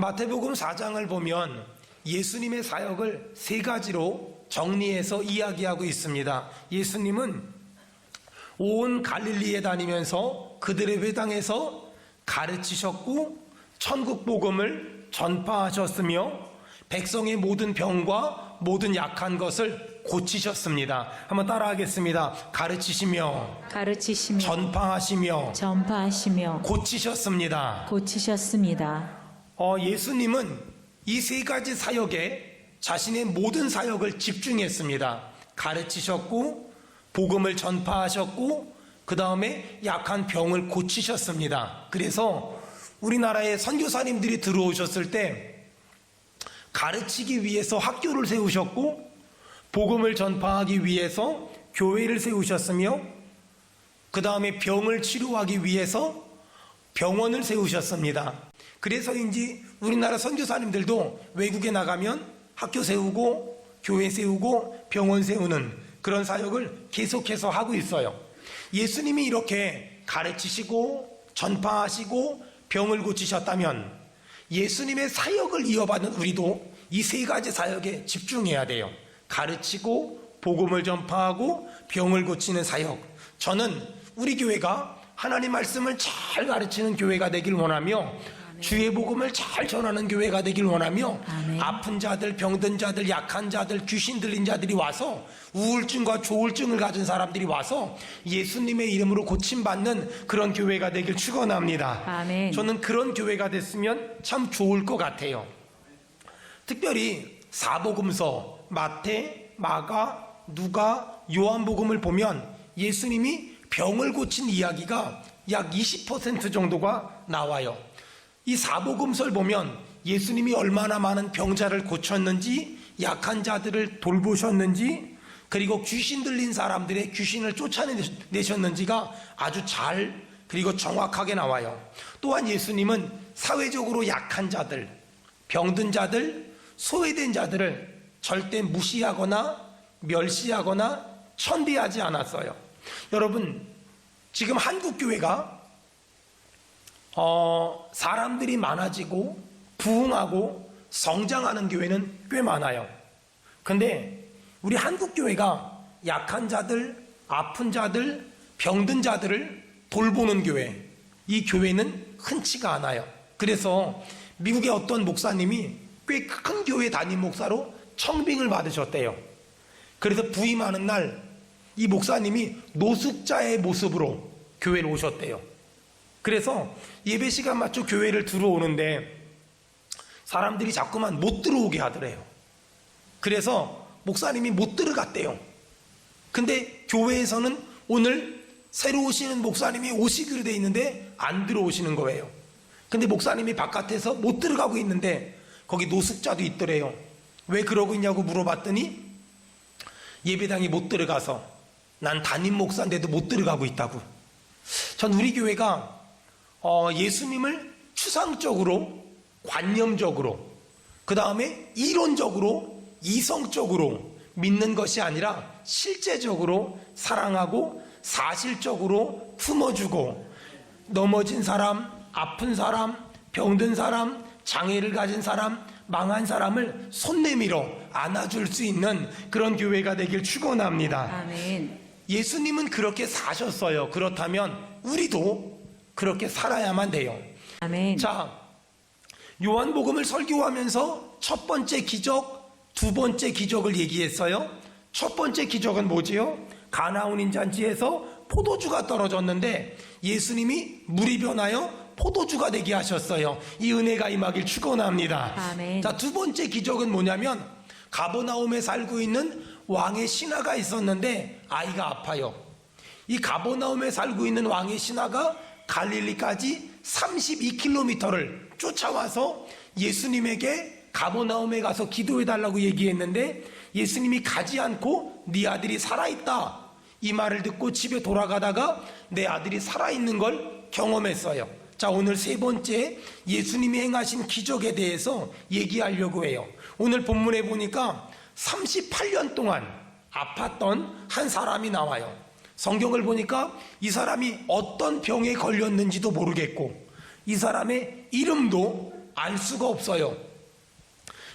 마태복음 4장을 보면 예수님의 사역을 세 가지로 정리해서 이야기하고 있습니다. 예수님은 온 갈릴리에 다니면서 그들의 회당에서 가르치셨고 천국 복음을 전파하셨으며 백성의 모든 병과 모든 약한 것을 고치셨습니다. 한번 따라하겠습니다. 가르치시며 전파하시며 고치셨습니다. 예수님은 이 세 가지 사역에 자신의 모든 사역을 집중했습니다. 가르치셨고 복음을 전파하셨고 그 다음에 약한 병을 고치셨습니다. 그래서 우리나라에 선교사님들이 들어오셨을 때 가르치기 위해서 학교를 세우셨고 복음을 전파하기 위해서 교회를 세우셨으며 그 다음에 병을 치료하기 위해서 병원을 세우셨습니다. 그래서인지 우리나라 선교사님들도 외국에 나가면 학교 세우고 교회 세우고 병원 세우는 그런 사역을 계속해서 하고 있어요. 예수님이 이렇게 가르치시고 전파하시고 병을 고치셨다면 예수님의 사역을 이어받는 우리도 이 세 가지 사역에 집중해야 돼요. 가르치고 복음을 전파하고 병을 고치는 사역. 저는 우리 교회가 하나님 말씀을 잘 가르치는 교회가 되길 원하며 주의 복음을 잘 전하는 교회가 되길 원하며 아픈 자들, 병든 자들, 약한 자들, 귀신 들린 자들이 와서 우울증과 조울증을 가진 사람들이 와서 예수님의 이름으로 고침받는 그런 교회가 되길 축원합니다. 아멘. 저는 그런 교회가 됐으면 참 좋을 것 같아요. 특별히 사복음서 마태, 마가, 누가, 요한복음을 보면 예수님이 병을 고친 이야기가 약 20% 정도가 나와요. 이 사복음서를 보면 예수님이 얼마나 많은 병자를 고쳤는지, 약한 자들을 돌보셨는지, 그리고 귀신 들린 사람들의 귀신을 쫓아내셨는지가 아주 잘 그리고 정확하게 나와요. 또한 예수님은 사회적으로 약한 자들, 병든 자들, 소외된 자들을 절대 무시하거나 멸시하거나 천대하지 않았어요. 여러분, 지금 한국 교회가 사람들이 많아지고 부흥하고 성장하는 교회는 꽤 많아요. 근데 우리 한국 교회가 약한 자들, 아픈 자들, 병든 자들을 돌보는 교회, 이 교회는 흔치가 않아요. 그래서 미국의 어떤 목사님이 꽤 큰 교회 담임 목사로 청빙을 받으셨대요. 그래서 부임하는 날 이 목사님이 노숙자의 모습으로 교회를 오셨대요. 그래서 예배 시간 맞춰 교회를 들어오는데 사람들이 자꾸만 못 들어오게 하더래요. 그래서 목사님이 못 들어갔대요. 근데 교회에서는 오늘 새로 오시는 목사님이 오시기로 돼 있는데 안 들어오시는 거예요. 근데 목사님이 바깥에서 못 들어가고 있는데 거기 노숙자도 있더래요. 왜 그러고 있냐고 물어봤더니 예배당에 못 들어가서 난 담임 목사인데도 못 들어가고 있다고. 전 우리 교회가 예수님을 추상적으로, 관념적으로, 그 다음에 이론적으로, 이성적으로 믿는 것이 아니라 실제적으로 사랑하고 사실적으로 품어주고 넘어진 사람, 아픈 사람, 병든 사람, 장애를 가진 사람, 망한 사람을 손 내밀어 안아줄 수 있는 그런 교회가 되길 축원합니다. 아멘. 예수님은 그렇게 사셨어요. 그렇다면 우리도 그렇게 살아야만 돼요. 아멘. 자, 요한복음을 설교하면서 첫 번째 기적, 두 번째 기적을 얘기했어요. 첫 번째 기적은 뭐지요? 가나운인 잔치에서 포도주가 떨어졌는데 예수님이 물이 변하여 포도주가 되게 하셨어요. 이 은혜가 임하길 축원합니다. 아멘. 자, 두 번째 기적은 뭐냐면 가버나움에 살고 있는 왕의 신하가 있었는데 아이가 아파요. 이 가버나움에 살고 있는 왕의 신하가 갈릴리까지 32km를 쫓아와서 예수님에게 가버나움에 가서 기도해달라고 얘기했는데 예수님이 가지 않고 네 아들이 살아있다, 이 말을 듣고 집에 돌아가다가 내 아들이 살아있는 걸 경험했어요. 자, 오늘 세 번째 예수님이 행하신 기적에 대해서 얘기하려고 해요. 오늘 본문에 보니까 38년 동안 아팠던 한 사람이 나와요. 성경을 보니까 이 사람이 어떤 병에 걸렸는지도 모르겠고 이 사람의 이름도 알 수가 없어요.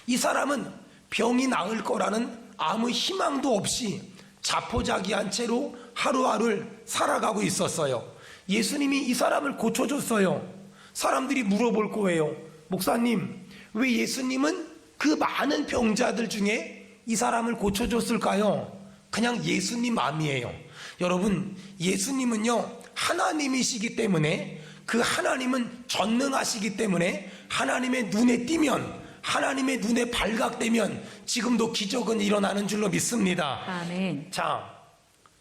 이 사람은 병이 나을 거라는 아무 희망도 없이 자포자기한 채로 하루하루를 살아가고 있었어요. 예수님이 이 사람을 고쳐줬어요. 사람들이 물어볼 거예요. 목사님, 왜 예수님은 그 많은 병자들 중에 이 사람을 고쳐줬을까요? 그냥 예수님 마음이에요. 여러분, 예수님은요, 하나님이시기 때문에, 그 하나님은 전능하시기 때문에 하나님의 눈에 띄면, 하나님의 눈에 발각되면 지금도 기적은 일어나는 줄로 믿습니다. 아멘. 자,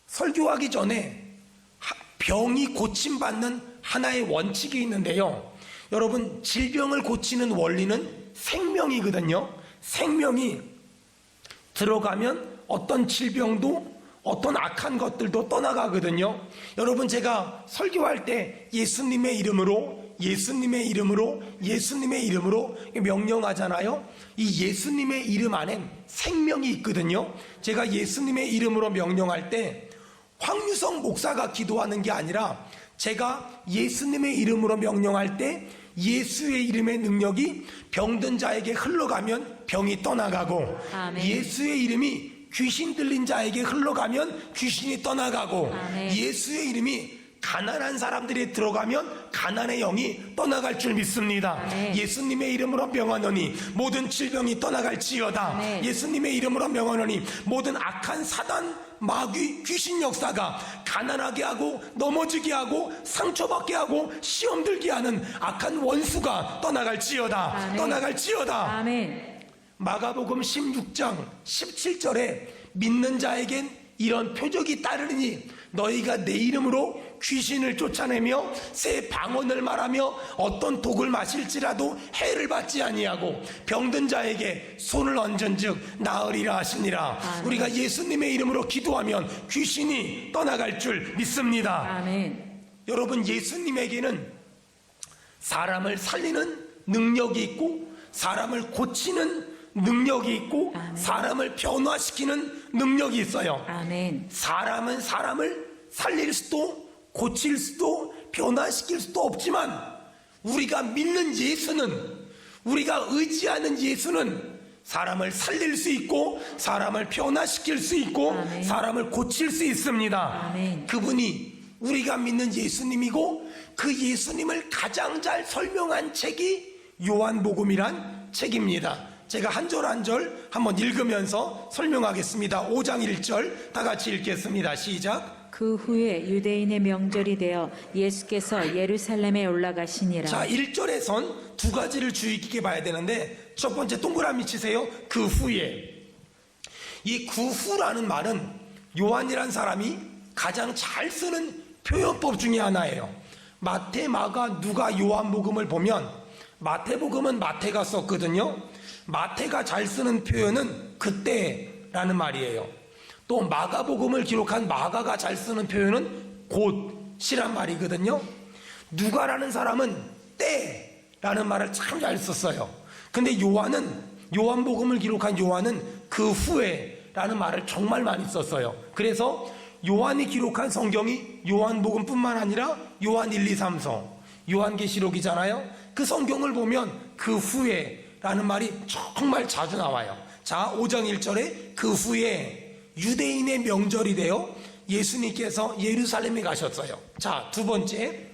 설교하기 전에 병이 고침받는 하나의 원칙이 있는데요. 여러분, 질병을 고치는 원리는 생명이거든요. 생명이 들어가면 어떤 질병도, 어떤 악한 것들도 떠나가거든요. 여러분, 제가 설교할 때 예수님의 이름으로 명령하잖아요. 이 예수님의 이름 안엔 생명이 있거든요. 제가 예수님의 이름으로 명령할 때 황유성 목사가 기도하는 게 아니라, 제가 예수님의 이름으로 명령할 때 예수의 이름의 능력이 병든 자에게 흘러가면 병이 떠나가고, 아멘. 예수의 이름이 귀신 들린 자에게 흘러가면 귀신이 떠나가고, 아멘. 예수의 이름이 가난한 사람들이 들어가면 가난의 영이 떠나갈 줄 믿습니다. 아멘. 예수님의 이름으로 명하노니 모든 질병이 떠나갈지어다. 아멘. 예수님의 이름으로 명하노니 모든 악한 사단, 마귀, 귀신 역사가 가난하게 하고 넘어지게 하고 상처받게 하고 시험 들게 하는 악한 원수가 떠나갈지어다. 아멘. 떠나갈지어다. 아멘. 마가복음 16장 17절에 믿는 자에겐 이런 표적이 따르니 너희가 내 이름으로 귀신을 쫓아내며 새 방언을 말하며 어떤 독을 마실지라도 해를 받지 아니하고 병든 자에게 손을 얹은즉 나으리라 하시니라. 아멘. 우리가 예수님의 이름으로 기도하면 귀신이 떠나갈 줄 믿습니다. 아멘. 여러분, 예수님에게는 사람을 살리는 능력이 있고 사람을 고치는 능력이 있고 아멘. 사람을 변화시키는 능력이 있어요. 아멘. 사람은 사람을 살릴 수도 고칠 수도 변화시킬 수도 없지만, 우리가 믿는 예수는, 우리가 의지하는 예수는 사람을 살릴 수 있고 사람을 변화시킬 수 있고 아멘. 사람을 고칠 수 있습니다. 아멘. 그분이 우리가 믿는 예수님이고, 그 예수님을 가장 잘 설명한 책이 요한복음이란 책입니다. 제가 한 절 한 절 한번 읽으면서 설명하겠습니다. 5장 1절 다 같이 읽겠습니다. 시작. 그 후에 유대인의 명절이 되어 예수께서 예루살렘에 올라가시니라. 자, 1절에선 두 가지를 주의 깊게 봐야 되는데, 첫 번째 동그라미 치세요. 그 후에. 이 그 후라는 말은 요한이란 사람이 가장 잘 쓰는 표현법 중에 하나예요. 마태, 마가, 누가, 요한복음을 보면 마태복음은 마태가 썼거든요. 마태가 잘 쓰는 표현은 그때라는 말이에요. 또 마가복음을 기록한 마가가 잘 쓰는 표현은 곧이란 말이거든요. 누가라는 사람은 때라는 말을 참 잘 썼어요. 근데 요한복음을 기록한 요한은 그 후에라는 말을 정말 많이 썼어요. 그래서 요한이 기록한 성경이 요한복음뿐만 아니라 요한 1, 2, 3서, 요한계시록이잖아요. 그 성경을 보면 그 후에라는 말이 정말 자주 나와요. 자, 5장 1절에 그 후에 유대인의 명절이 되어 예수님께서 예루살렘에 가셨어요. 자, 두 번째,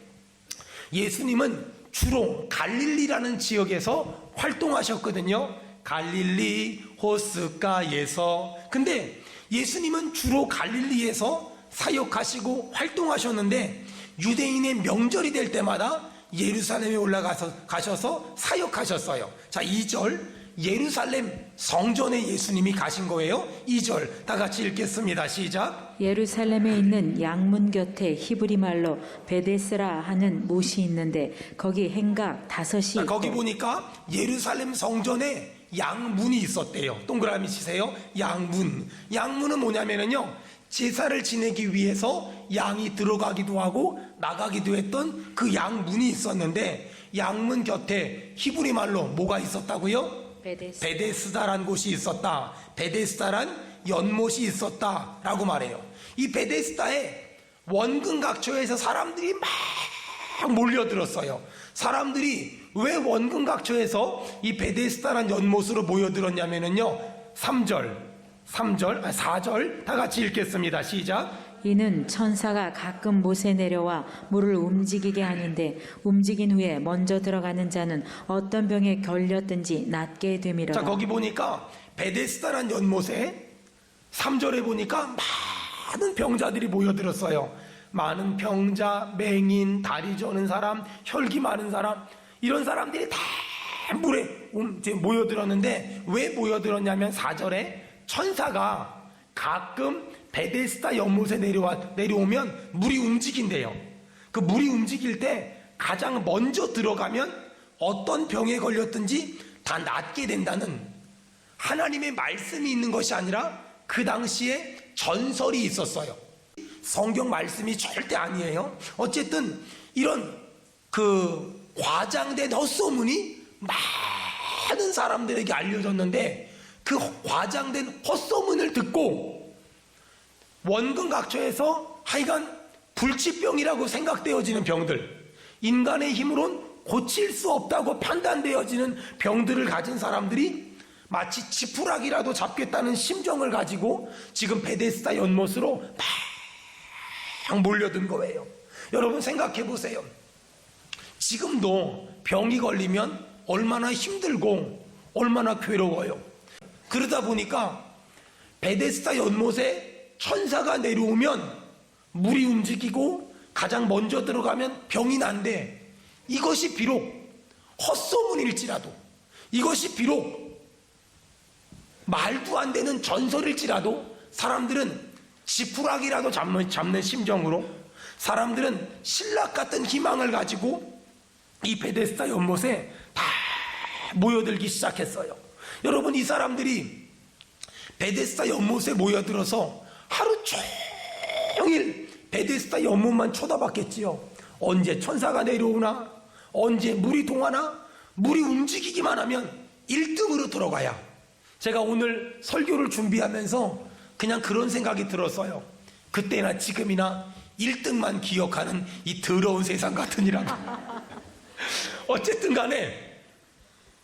예수님은 주로 갈릴리라는 지역에서 활동하셨거든요. 갈릴리, 호스가에서. 근데 예수님은 주로 갈릴리에서 사역하시고 활동하셨는데, 유대인의 명절이 될 때마다 예루살렘에 가셔서 사역하셨어요. 자, 2절, 예루살렘 성전에 예수님이 가신 거예요. 2절 다 같이 읽겠습니다. 시작. 예루살렘에 있는 양문 곁에 히브리 말로 베데스라 하는 못이 있는데 거기 행각 5이 거기 있고 보니까 예루살렘 성전에 양문이 있었대요. 동그라미 치세요. 양문은 뭐냐면요, 제사를 지내기 위해서 양이 들어가기도 하고 나가기도 했던 그 양문이 있었는데, 양문 곁에 히브리 말로 뭐가 있었다고요? 베데스다란 곳이 있었다. 베데스다란 연못이 있었다라고 말해요. 이 베데스다에 원근 각처에서 사람들이 막 몰려들었어요. 사람들이 왜 원근각처에서 이 베데스다란 연못으로 모여들었냐면요. 4절 다 같이 읽겠습니다. 시작. 이는 천사가 가끔 못에 내려와 물을 움직이게 하는데 움직인 후에 먼저 들어가는 자는 어떤 병에 걸렸든지 낫게 되미러라. 자, 거기 보니까 베데스다란 연못에 3절에 보니까 많은 병자들이 모여들었어요. 많은 병자, 맹인, 다리 저는 사람, 혈기 많은 사람, 이런 사람들이 다 물에 이제 모여들었는데 왜 모여들었냐면 4절에 천사가 가끔 베데스다 연못에 내려오면 물이 움직인대요. 그 물이 움직일 때 가장 먼저 들어가면 어떤 병에 걸렸든지 다 낫게 된다는 하나님의 말씀이 있는 것이 아니라 그 당시에 전설이 있었어요. 성경 말씀이 절대 아니에요. 어쨌든 이런 그 과장된 헛소문이 많은 사람들에게 알려졌는데 그 과장된 헛소문을 듣고 원근각처에서 하여간 불치병이라고 생각되어지는 병들, 인간의 힘으론 고칠 수 없다고 판단되어지는 병들을 가진 사람들이 마치 지푸라기라도 잡겠다는 심정을 가지고 지금 베데스다 연못으로 막 몰려든 거예요. 여러분 생각해 보세요. 지금도 병이 걸리면 얼마나 힘들고 얼마나 괴로워요. 그러다 보니까 베데스다 연못에 천사가 내려오면 물이 움직이고 가장 먼저 들어가면 병이 난데, 이것이 비록 헛소문일지라도, 이것이 비록 말도 안 되는 전설일지라도 사람들은 지푸라기라도 잡는 심정으로, 사람들은 신락 같은 희망을 가지고 이 베데스다 연못에 다 모여들기 시작했어요. 여러분, 이 사람들이 베데스다 연못에 모여들어서 하루 종일 베데스다 연못만 쳐다봤겠지요. 언제 천사가 내려오나, 언제 물이 동하나, 물이 움직이기만 하면 1등으로 들어가야. 제가 오늘 설교를 준비하면서 그냥 그런 생각이 들었어요. 그때나 지금이나 1등만 기억하는 이 더러운 세상 같으니라도. 어쨌든 간에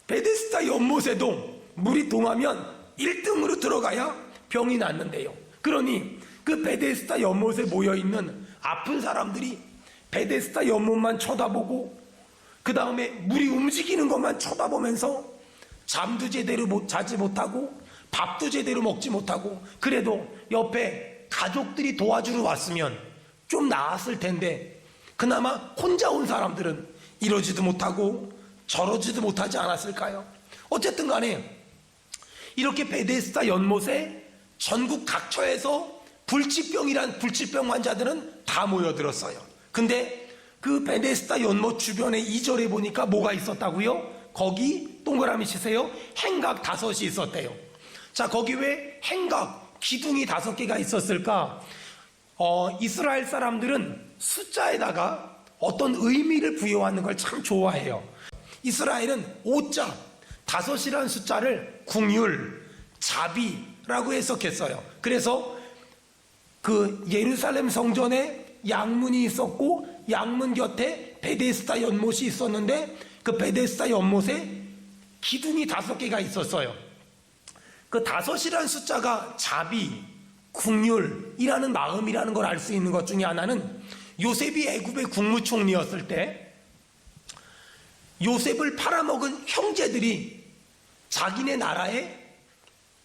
베데스다 연못에도 물이 동하면 1등으로 들어가야 병이 낫는데요. 그러니 그 베데스다 연못에 모여있는 아픈 사람들이 베데스다 연못만 쳐다보고 그 다음에 물이 움직이는 것만 쳐다보면서 잠도 제대로 자지 못하고 밥도 제대로 먹지 못하고, 그래도 옆에 가족들이 도와주러 왔으면 좀 나았을 텐데 그나마 혼자 온 사람들은 이러지도 못하고 저러지도 못하지 않았을까요? 어쨌든 간에 이렇게 베데스다 연못에 전국 각처에서 불치병이란 불치병 환자들은 다 모여들었어요. 근데 그 베데스다 연못 주변에 2절에 보니까 뭐가 있었다고요? 거기 동그라미 치세요. 행각 5이 있었대요. 자, 거기 왜 행각 기둥이 5개가 있었을까? 이스라엘 사람들은 숫자에다가 어떤 의미를 부여하는 걸 참 좋아해요. 이스라엘은 5자 5이라는 숫자를 궁율, 자비라고 해석했어요. 그래서 그 예루살렘 성전에 양문이 있었고 양문 곁에 베데스다 연못이 있었는데 그 베데스다 연못에 기둥이 5개가 있었어요. 그 5이라는 숫자가 자비, 궁율이라는 마음이라는 걸 알 수 있는 것 중에 하나는 요셉이 애굽의 국무총리였을 때 요셉을 팔아먹은 형제들이 자기네 나라에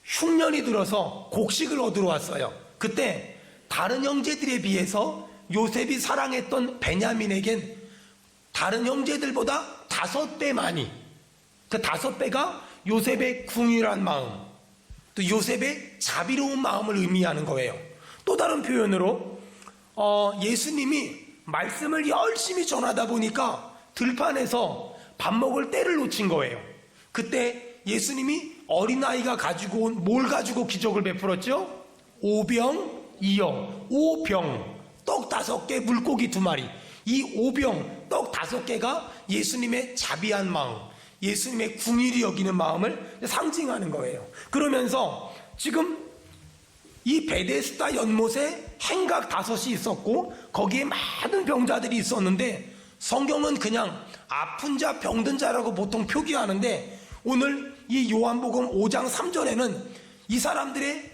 흉년이 들어서 곡식을 얻으러 왔어요. 그때 다른 형제들에 비해서 요셉이 사랑했던 베냐민에겐 다른 형제들보다 5배 많이, 그 5배가 요셉의 궁휼한 마음, 또 요셉의 자비로운 마음을 의미하는 거예요. 또 다른 표현으로 예수님이 말씀을 열심히 전하다 보니까 들판에서 밥 먹을 때를 놓친 거예요. 그때 예수님이 어린아이가 가지고 온 뭘 가지고 기적을 베풀었죠? 오병이어, 5병, 떡 5개, 물고기 2마리. 이 5병, 떡 5개가 예수님의 자비한 마음, 예수님의 궁일이 여기는 마음을 상징하는 거예요. 그러면서 지금 이 베데스다 연못에 행각 5이 있었고 거기에 많은 병자들이 있었는데 성경은 그냥 아픈 자, 병든 자라고 보통 표기하는데 오늘 이 요한복음 5장 3절에는 이 사람들의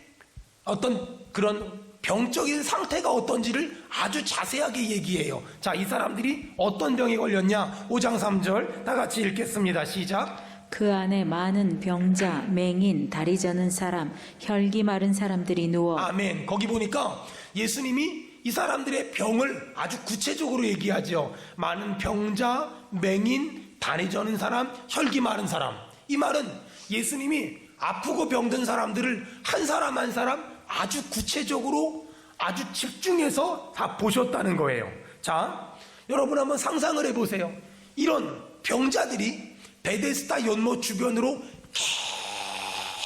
어떤 그런 병적인 상태가 어떤지를 아주 자세하게 얘기해요. 자, 이 사람들이 어떤 병에 걸렸냐? 5장 3절 다 같이 읽겠습니다. 시작. 그 안에 많은 병자, 맹인, 다리 저는 사람, 혈기 마른 사람들이 누워 아멘. 거기 보니까 예수님이 이 사람들의 병을 아주 구체적으로 얘기하죠. 많은 병자, 맹인, 다리 저는 사람, 혈기 마른 사람. 이 말은 예수님이 아프고 병든 사람들을 한 사람 한 사람 아주 구체적으로 아주 집중해서 다 보셨다는 거예요. 자, 여러분 한번 상상을 해보세요. 이런 병자들이 베데스다 연못 주변으로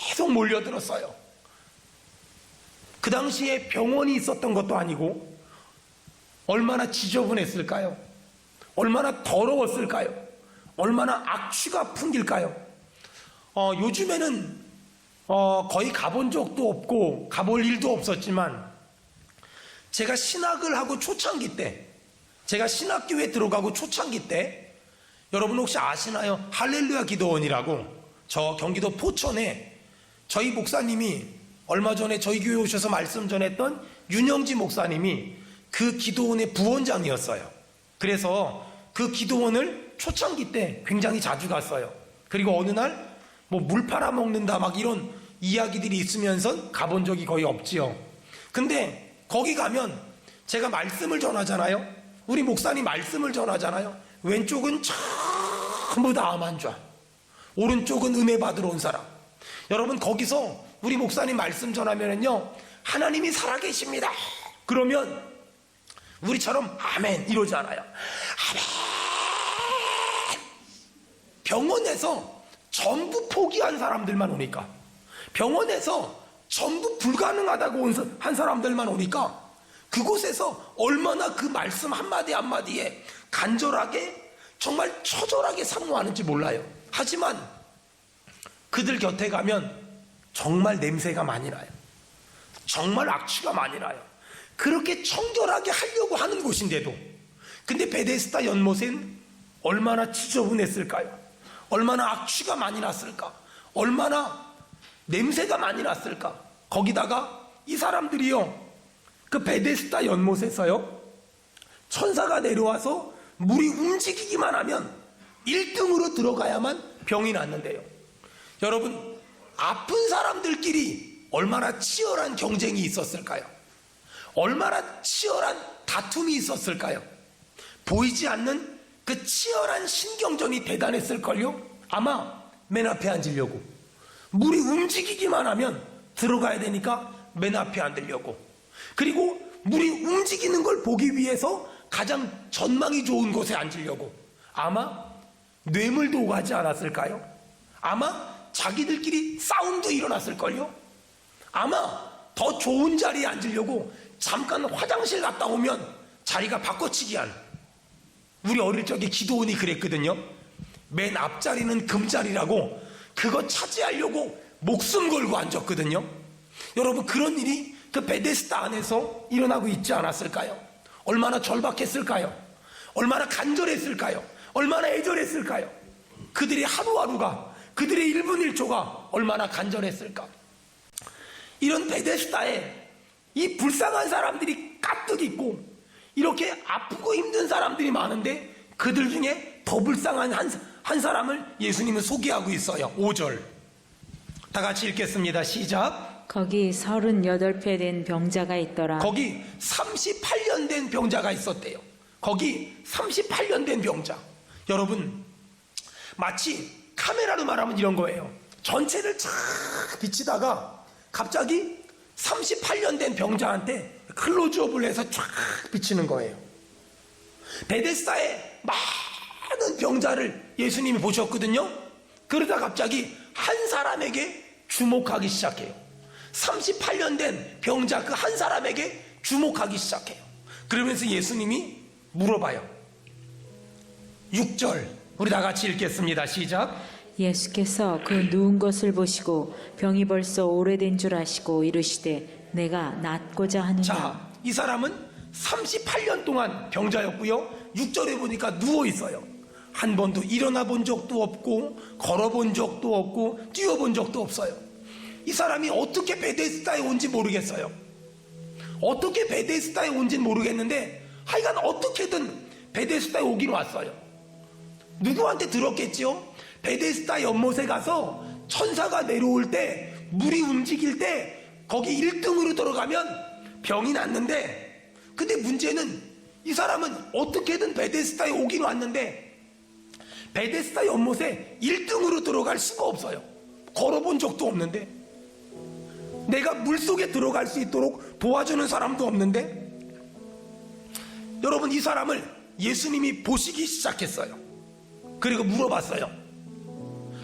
계속 몰려들었어요. 그 당시에 병원이 있었던 것도 아니고 얼마나 지저분했을까요? 얼마나 더러웠을까요? 얼마나 악취가 풍길까요? 요즘에는 거의 가본 적도 없고 가볼 일도 없었지만 제가 신학을 하고 초창기 때, 제가 신학교에 들어가고 초창기 때 여러분 혹시 아시나요? 할렐루야 기도원이라고 저 경기도 포천에 저희 목사님이 얼마 전에 저희 교회 오셔서 말씀 전했던 윤영지 목사님이 그 기도원의 부원장이었어요. 그래서 그 기도원을 초창기 때 굉장히 자주 갔어요. 그리고 어느 날 뭐 물 팔아먹는다 막 이런 이야기들이 있으면서 가본 적이 거의 없지요. 근데 거기 가면 제가 말씀을 전하잖아요. 우리 목사님 말씀을 전하잖아요. 왼쪽은 전부 다 암환자, 오른쪽은 은혜 받으러 온 사람. 여러분 거기서 우리 목사님 말씀 전하면은요, 하나님이 살아계십니다 그러면 우리처럼 아멘 이러잖아요. 아멘. 병원에서 전부 포기한 사람들만 오니까, 병원에서 전부 불가능하다고 한 사람들만 오니까 그곳에서 얼마나 그 말씀 한마디 한마디에 간절하게 정말 처절하게 사모하는지 몰라요. 하지만 그들 곁에 가면 정말 냄새가 많이 나요. 정말 악취가 많이 나요. 그렇게 청결하게 하려고 하는 곳인데도, 근데 베데스다 연못엔 얼마나 지저분했을까요? 얼마나 악취가 많이 났을까? 얼마나 냄새가 많이 났을까? 거기다가 이 사람들이요, 그 베데스다 연못에서요, 천사가 내려와서 물이 움직이기만 하면 1등으로 들어가야만 병이 낫는데요. 여러분, 아픈 사람들끼리 얼마나 치열한 경쟁이 있었을까요? 얼마나 치열한 다툼이 있었을까요? 보이지 않는 그 치열한 신경전이 대단했을걸요? 아마 맨 앞에 앉으려고, 물이 움직이기만 하면 들어가야 되니까 맨 앞에 앉으려고, 그리고 물이 움직이는 걸 보기 위해서 가장 전망이 좋은 곳에 앉으려고 아마 뇌물도 오가지 않았을까요? 아마 자기들끼리 싸움도 일어났을걸요? 아마 더 좋은 자리에 앉으려고 잠깐 화장실 갔다 오면 자리가 바꿔치기 한, 우리 어릴 적에 기도원이 그랬거든요. 맨 앞자리는 금자리라고 그거 차지하려고 목숨 걸고 앉았거든요. 여러분, 그런 일이 그 베데스다 안에서 일어나고 있지 않았을까요? 얼마나 절박했을까요? 얼마나 간절했을까요? 얼마나 애절했을까요? 그들의 하루하루가, 그들의 1분 1초가 얼마나 간절했을까? 이런 베데스다에 이 불쌍한 사람들이 가득 있고 이렇게 아프고 힘든 사람들이 많은데 그들 중에 더 불쌍한 한 사람을 예수님은 소개하고 있어요. 5절 다 같이 읽겠습니다. 시작. 거기 38배 된 병자가 있더라. 거기 38년 된 병자가 있었대요. 거기 38년 된 병자. 여러분, 마치 카메라로 말하면 이런 거예요. 전체를 쫙 비치다가 갑자기 38년 된 병자한테 클로즈업을 해서 쫙 비치는 거예요. 베데스다에 많은 병자를 예수님이 보셨거든요. 그러다 갑자기 한 사람에게 주목하기 시작해요. 38년 된 병자 그 한 사람에게 주목하기 시작해요. 그러면서 예수님이 물어봐요. 6절 우리 다 같이 읽겠습니다. 시작. 예수께서 그 누운 것을 보시고 병이 벌써 오래된 줄 아시고 이르시되 내가 낫고자 하느냐. 자, 이 사람은 38년 동안 병자였고요. 6절에 보니까 누워 있어요. 한 번도 일어나 본 적도 없고 걸어본 적도 없고 뛰어본 적도 없어요. 이 사람이 어떻게 베데스다에 온지 모르겠어요. 어떻게 베데스다에 온지 모르겠는데 하여간 어떻게든 베데스다에 오긴 왔어요. 누구한테 들었겠지요? 베데스다 연못에 가서 천사가 내려올 때 물이 움직일 때 거기 1등으로 들어가면 병이 낫는데, 근데 문제는 이 사람은 어떻게든 베데스다에 오긴 왔는데 베데스다 연못에 1등으로 들어갈 수가 없어요. 걸어본 적도 없는데, 내가 물속에 들어갈 수 있도록 도와주는 사람도 없는데, 여러분 이 사람을 예수님이 보시기 시작했어요. 그리고 물어봤어요.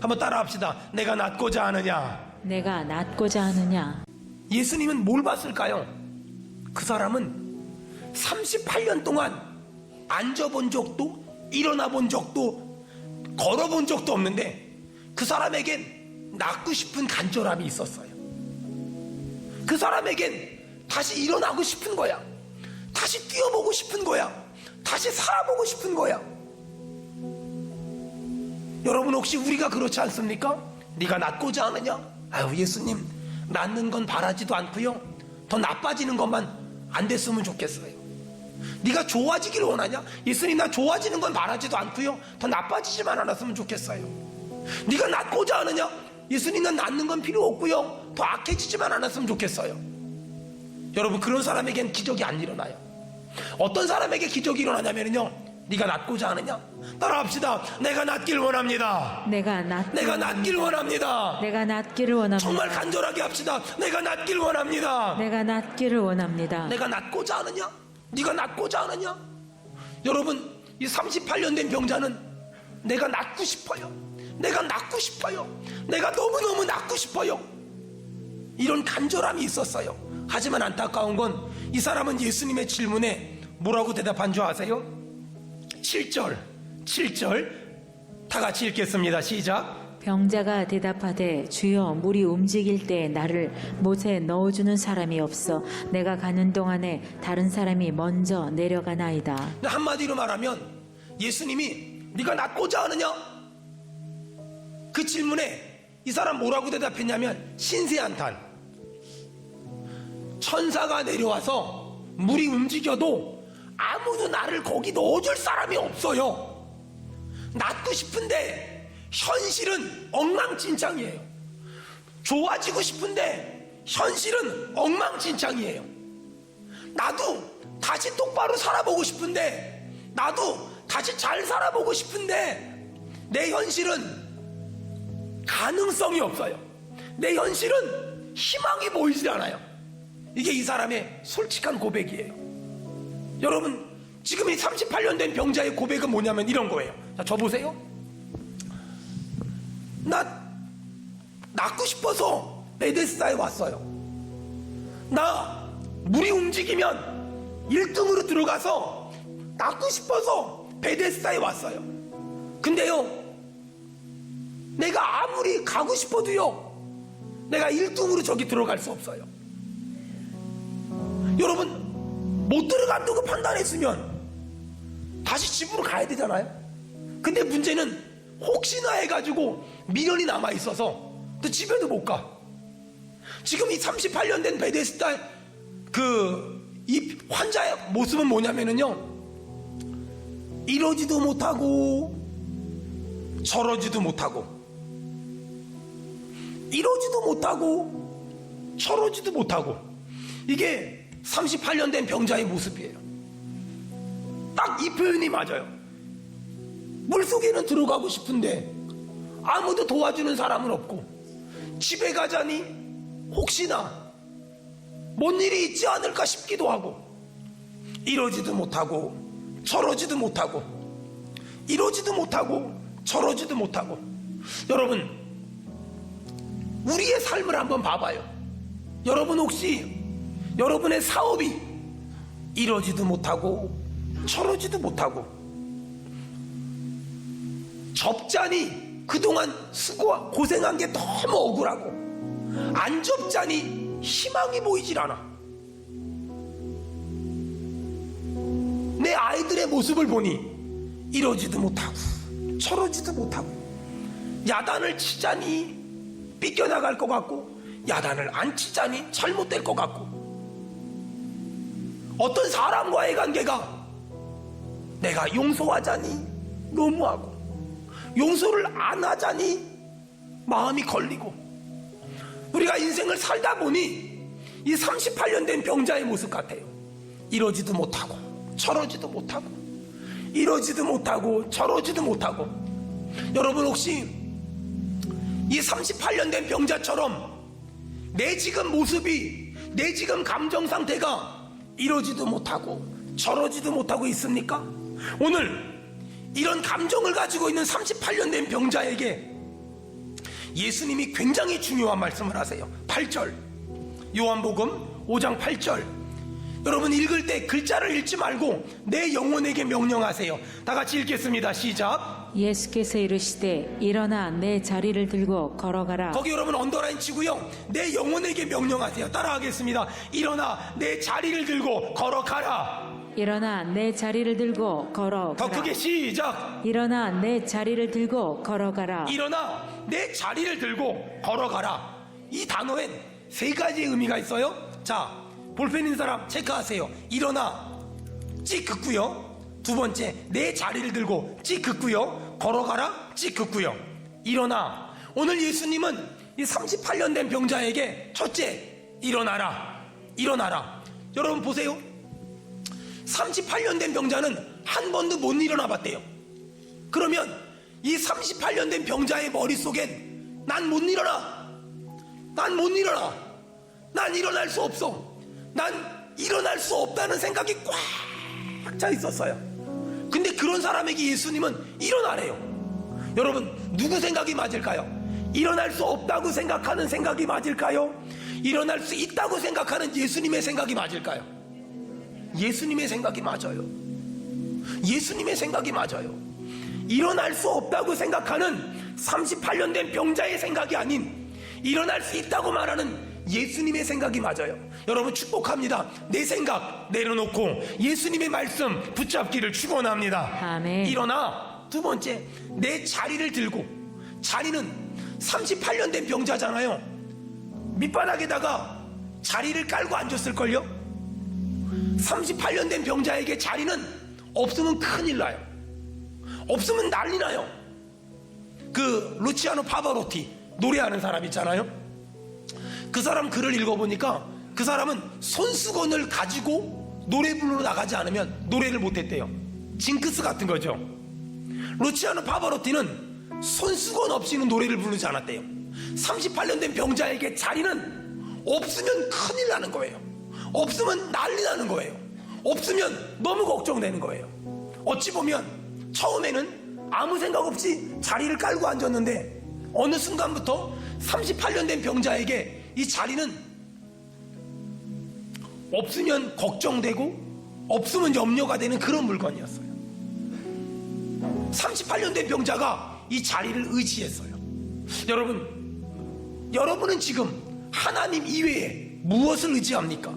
한번 따라합시다. 내가 낫고자 하느냐? 내가 낫고자 하느냐? 예수님은 뭘 봤을까요? 그 사람은 38년 동안 앉아본 적도 일어나 본 적도 걸어본 적도 없는데 그 사람에겐 낫고 싶은 간절함이 있었어요. 그 사람에겐 다시 일어나고 싶은 거야. 다시 뛰어보고 싶은 거야. 다시 살아보고 싶은 거야. 여러분 혹시 우리가 그렇지 않습니까? 네가 낫고자 하느냐? 아유, 예수님 낫는 건 바라지도 않고요, 더 나빠지는 것만 안 됐으면 좋겠어요. 네가 좋아지기를 원하냐? 예수님 나 좋아지는 건 바라지도 않고요, 더 나빠지지만 않았으면 좋겠어요. 네가 낫고자 하느냐? 예수님 난 낫는 건 필요 없고요, 더 악해지지만 않았으면 좋겠어요. 여러분 그런 사람에겐 기적이 안 일어나요. 어떤 사람에게 기적이 일어나냐면요, 네가 낫고자 하느냐? 따라합시다. 내가 낫길 원합니다. 내가 낫길 원합니다. 내가 낫기를 원합니다. 정말 간절하게 합시다. 내가 낫길 원합니다. 내가 낫기를 원합니다. 내가 낫고자 하느냐? 네가 낫고자 하느냐? 여러분 이 38년 된 병자는 내가 낫고 싶어요. 내가 낫고 싶어요. 내가 너무너무 낫고 싶어요. 이런 간절함이 있었어요. 하지만 안타까운 건 이 사람은 예수님의 질문에 뭐라고 대답한 줄 아세요? 7절 다 같이 읽겠습니다. 시작. 병자가 대답하되 주여 물이 움직일 때 나를 못에 넣어주는 사람이 없어 내가 가는 동안에 다른 사람이 먼저 내려가나이다. 한마디로 말하면 예수님이 네가 낫고자 하느냐? 그 질문에 이 사람 뭐라고 대답했냐면 신세한탄. 천사가 내려와서 물이 움직여도 아무도 나를 거기 넣어줄 사람이 없어요. 낫고 싶은데 현실은 엉망진창이에요. 좋아지고 싶은데 현실은 엉망진창이에요. 나도 다시 똑바로 살아보고 싶은데, 나도 다시 잘 살아보고 싶은데 내 현실은 가능성이 없어요. 내 현실은 희망이 보이지 않아요. 이게 이 사람의 솔직한 고백이에요. 여러분 지금 이 38년 된 병자의 고백은 뭐냐면 이런 거예요. 자, 저 보세요. 나 낫고 싶어서 베데스다에 왔어요. 나 물이 움직이면 1등으로 들어가서 낫고 싶어서 베데스다에 왔어요. 근데요, 내가 아무리 가고 싶어도요, 내가 1등으로 저기 들어갈 수 없어요. 여러분 못 들어간다고 판단했으면 다시 집으로 가야 되잖아요. 근데 문제는 혹시나 해가지고 미련이 남아있어서 또 집에도 못 가. 지금 이 38년 된 베데스다 이 환자의 모습은 뭐냐면요, 이러지도 못하고 저러지도 못하고, 이러지도 못하고 저러지도 못하고, 이게 38년 된 병자의 모습이에요. 딱 이 표현이 맞아요. 물속에는 들어가고 싶은데 아무도 도와주는 사람은 없고, 집에 가자니 혹시나 뭔 일이 있지 않을까 싶기도 하고, 이러지도 못하고 저러지도 못하고, 이러지도 못하고 저러지도 못하고. 여러분 우리의 삶을 한번 봐봐요. 여러분 혹시 여러분의 사업이 이러지도 못하고 저러지도 못하고, 접자니 그동안 수고 고생한 게 너무 억울하고, 안 접자니 희망이 보이질 않아. 내 아이들의 모습을 보니 이러지도 못하고 저러지도 못하고, 야단을 치자니 삐껴나갈 것 같고, 야단을 안 치자니 잘못될 것 같고, 어떤 사람과의 관계가 내가 용서하자니 너무하고, 용서를 안 하자니 마음이 걸리고, 우리가 인생을 살다 보니 이 38년 된 병자의 모습 같아요. 이러지도 못하고 저러지도 못하고, 이러지도 못하고 저러지도 못하고. 여러분, 혹시 이 38년 된 병자처럼 내 지금 모습이, 내 지금 감정 상태가 이러지도 못하고 저러지도 못하고 있습니까? 오늘 이런 감정을 가지고 있는 38년 된 병자에게 예수님이 굉장히 중요한 말씀을 하세요. 8절, 요한복음 5장 8절. 여러분, 읽을 때 글자를 읽지 말고 내 영혼에게 명령하세요. 다 같이 읽겠습니다. 시작. 예수께서 이르시되 일어나 내 자리를 들고 걸어가라. 거기 여러분 언더라인 치고요, 내 영혼에게 명령하세요. 따라하겠습니다. 일어나 내 자리를 들고 걸어가라. 일어나 내 자리를 들고 걸어가라. 더 크게 시작. 일어나 내 자리를 들고 걸어가라. 일어나 내 자리를 들고 걸어가라. 이 단어엔 세 가지의 의미가 있어요. 자, 볼펜 있는 사람 체크하세요. 일어나, 찍 긋고요. 두 번째, 내 자리를 들고 찍 긋고요. 걸어가라, 찍 긋고요. 일어나. 오늘 예수님은 이 38년 된 병자에게 첫째, 일어나라, 일어나라. 여러분 보세요. 38년 된 병자는 한 번도 못 일어나 봤대요. 그러면 이 38년 된 병자의 머릿속엔 난 못 일어나, 난 못 일어나, 난 일어날 수 없어, 난 일어날 수 없다는 생각이 꽉 차 있었어요. 근데 그런 사람에게 예수님은 일어나래요. 여러분, 누구 생각이 맞을까요? 일어날 수 없다고 생각하는 생각이 맞을까요? 일어날 수 있다고 생각하는 예수님의 생각이 맞을까요? 예수님의 생각이 맞아요. 예수님의 생각이 맞아요. 일어날 수 없다고 생각하는 38년 된 병자의 생각이 아닌 일어날 수 있다고 말하는 예수님의 생각이 맞아요. 여러분, 축복합니다. 내 생각 내려놓고 예수님의 말씀 붙잡기를 축원합니다. 아멘. 일어나. 두 번째, 내 자리를 들고. 자리는 38년 된 병자잖아요. 밑바닥에다가 자리를 깔고 앉았을걸요. 38년 된 병자에게 자리는 없으면 큰일 나요. 없으면 난리 나요. 그 루치아노 파바로티 노래하는 사람 있잖아요. 그 사람 글을 읽어보니까 그 사람은 손수건을 가지고 노래 부르러 나가지 않으면 노래를 못했대요. 징크스 같은 거죠. 루치아노 파바로티는 손수건 없이는 노래를 부르지 않았대요. 38년 된 병자에게 자리는 없으면 큰일 나는 거예요. 없으면 난리 나는 거예요. 없으면 너무 걱정되는 거예요. 어찌 보면 처음에는 아무 생각 없이 자리를 깔고 앉았는데 어느 순간부터 38년 된 병자에게 이 자리는 없으면 걱정되고 없으면 염려가 되는 그런 물건이었어요. 38년 된 병자가 이 자리를 의지했어요. 여러분은 지금 하나님 이외에 무엇을 의지합니까?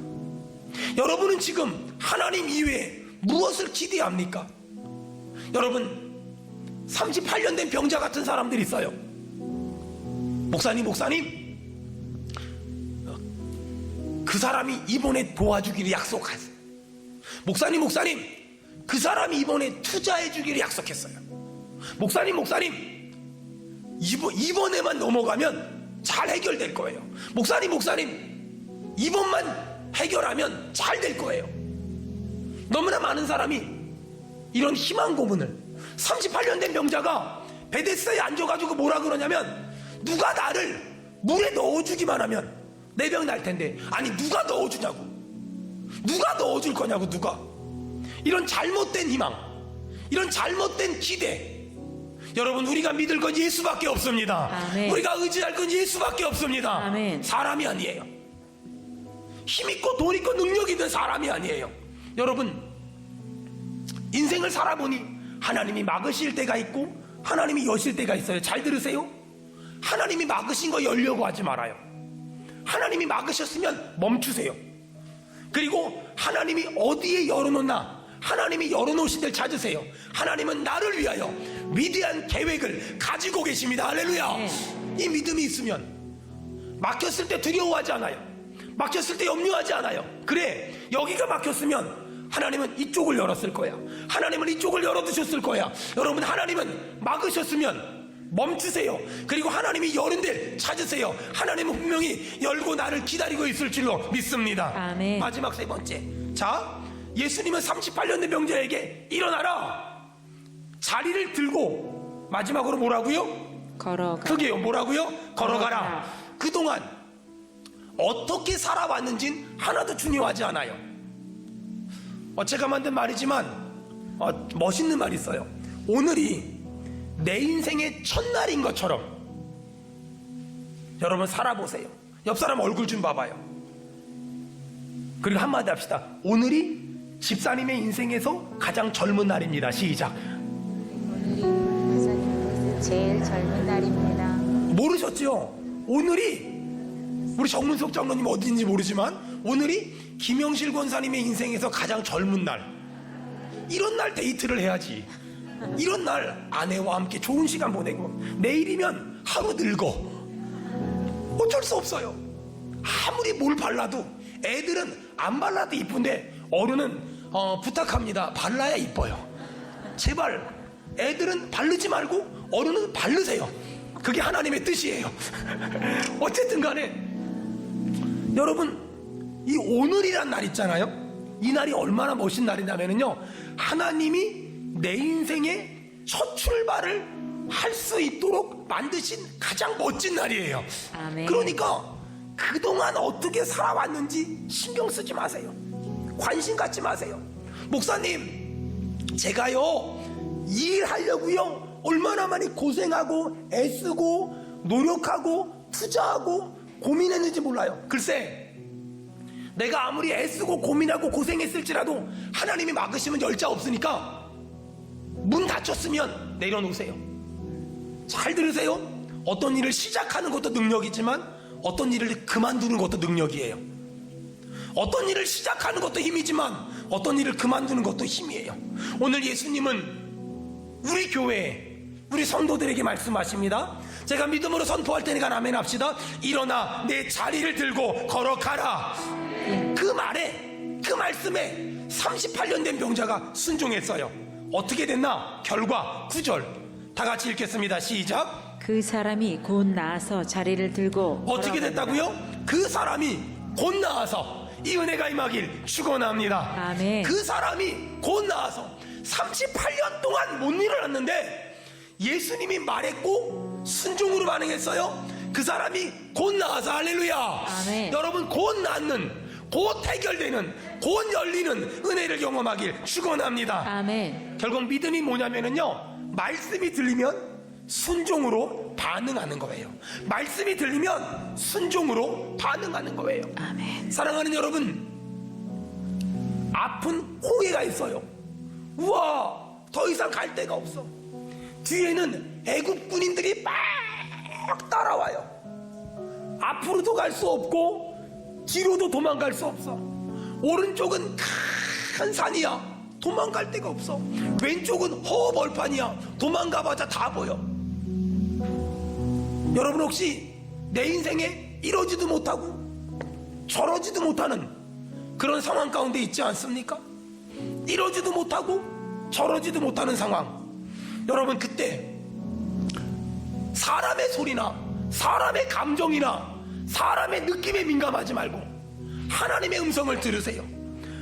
여러분은 지금 하나님 이외에 무엇을 기대합니까? 여러분, 38년 된 병자 같은 사람들이 있어요. 목사님, 그 사람이 이번에 도와주기를 약속하세요. 목사님, 그 사람이 이번에 투자해주기를 약속했어요. 목사님, 이번에만 넘어가면 잘 해결될 거예요. 목사님, 이번만 해결하면 잘 될 거예요. 너무나 많은 사람이 이런 희망 고문을, 38년 된 병자가 베데스다에 앉아가지고 뭐라 그러냐면, 누가 나를 물에 넣어주기만 하면 내 병 날 텐데, 아니 누가 넣어주냐고, 누가 넣어줄 거냐고, 누가. 이런 잘못된 희망, 이런 잘못된 기대. 여러분, 우리가 믿을 건 예수밖에 없습니다. 아멘. 우리가 의지할 건 예수밖에 없습니다. 아멘. 사람이 아니에요. 힘있고 돈있고 능력 있는 사람이 아니에요. 여러분, 인생을 살아보니 하나님이 막으실 때가 있고 하나님이 여실 때가 있어요. 잘 들으세요. 하나님이 막으신 거 열려고 하지 말아요. 하나님이 막으셨으면 멈추세요. 그리고 하나님이 어디에 열어놓나 하나님이 열어놓으신 데를 찾으세요. 하나님은 나를 위하여 위대한 계획을 가지고 계십니다. 할렐루야. 이 믿음이 있으면 막혔을 때 두려워하지 않아요. 막혔을 때 염려하지 않아요. 그래, 여기가 막혔으면 하나님은 이쪽을 열었을 거야. 하나님은 이쪽을 열어두셨을 거야. 여러분, 하나님은 막으셨으면 멈추세요. 그리고 하나님이 여는 데를 찾으세요. 하나님은 분명히 열고 나를 기다리고 있을 줄로 믿습니다. 아멘. 마지막 세 번째. 자, 예수님은 38년 된 병자에게 일어나라, 자리를 들고, 마지막으로 뭐라고요? 걸어가. 그게요, 뭐라고요? 걸어가라. 걸어가라. 그동안 어떻게 살아왔는진 하나도 중요하지 않아요. 제가 만든 말이지만 멋있는 말이 있어요. 오늘이 내 인생의 첫날인 것처럼 여러분 살아보세요. 옆 사람 얼굴 좀 봐봐요. 그리고 한마디 합시다. 오늘이 집사님의 인생에서 가장 젊은 날입니다. 시작. 오늘이 하사님께서 제일 젊은 날입니다. 모르셨죠? 오늘이, 우리 정문석 장로님 어딘지 모르지만 오늘이 김영실 권사님의 인생에서 가장 젊은 날. 이런 날 데이트를 해야지. 이런 날 아내와 함께 좋은 시간 보내고, 내일이면 하루 늙어. 어쩔 수 없어요. 아무리 뭘 발라도, 애들은 안 발라도 이쁜데 어른은 부탁합니다. 발라야 이뻐요. 제발 애들은 바르지 말고 어른은 바르세요. 그게 하나님의 뜻이에요. 어쨌든 간에 여러분, 이 오늘이란 날 있잖아요. 이 날이 얼마나 멋진 날이냐면요, 하나님이 내 인생의 첫 출발을 할 수 있도록 만드신 가장 멋진 날이에요. 아멘. 그러니까 그동안 어떻게 살아왔는지 신경 쓰지 마세요. 관심 갖지 마세요. 목사님, 제가요 일하려고요 얼마나 많이 고생하고 애쓰고 노력하고 투자하고 고민했는지 몰라요. 글쎄, 내가 아무리 애쓰고 고민하고 고생했을지라도 하나님이 막으시면 열자 없으니까 문 닫혔으면 내려놓으세요. 잘 들으세요. 어떤 일을 시작하는 것도 능력이지만 어떤 일을 그만두는 것도 능력이에요. 어떤 일을 시작하는 것도 힘이지만 어떤 일을 그만두는 것도 힘이에요. 오늘 예수님은 우리 교회에, 우리 성도들에게 말씀하십니다. 제가 믿음으로 선포할 테니까 아멘 합시다. 일어나 내 자리를 들고 걸어가라. 그 말에, 그 말씀에 38년 된 병자가 순종했어요. 어떻게 됐나? 결과 9절 다 같이 읽겠습니다. 시작. 그 사람이 곧 나아서 자리를 들고 어떻게 걸어간다. 됐다고요? 그 사람이 곧 나아서, 이 은혜가 임하길 축원합니다. 아멘. 그 사람이 곧 나아서 38년 동안 못 일어났는데 예수님이 말했고 순종으로 반응했어요. 그 사람이 곧 나아서, 할렐루야. 아멘. 여러분, 곧 낫는, 곧 해결되는, 곧 열리는 은혜를 경험하길 축원합니다. 아멘. 결국 믿음이 뭐냐면요, 말씀이 들리면 순종으로 반응하는 거예요. 말씀이 들리면 순종으로 반응하는 거예요. 아멘. 사랑하는 여러분, 아픈 호의가 있어요. 우와, 더 이상 갈 데가 없어. 뒤에는 애국 군인들이 막 따라와요. 앞으로도 갈 수 없고 뒤로도 도망갈 수 없어. 오른쪽은 큰 산이야. 도망갈 데가 없어. 왼쪽은 허벌판이야. 도망가봐자 다 보여. 여러분, 혹시 내 인생에 이러지도 못하고 저러지도 못하는 그런 상황 가운데 있지 않습니까? 이러지도 못하고 저러지도 못하는 상황. 여러분, 그때 사람의 소리나 사람의 감정이나 사람의 느낌에 민감하지 말고 하나님의 음성을 들으세요.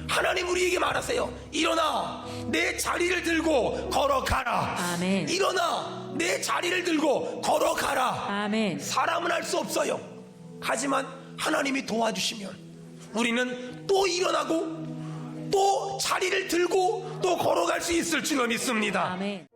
하나님 우리에게 말하세요. 일어나 내 자리를 들고 걸어가라. 아멘. 일어나 내 자리를 들고 걸어가라. 아멘. 사람은 할 수 없어요. 하지만 하나님이 도와주시면 우리는 또 일어나고 또 자리를 들고 또 걸어갈 수 있을 줄로 믿습니다. 아멘.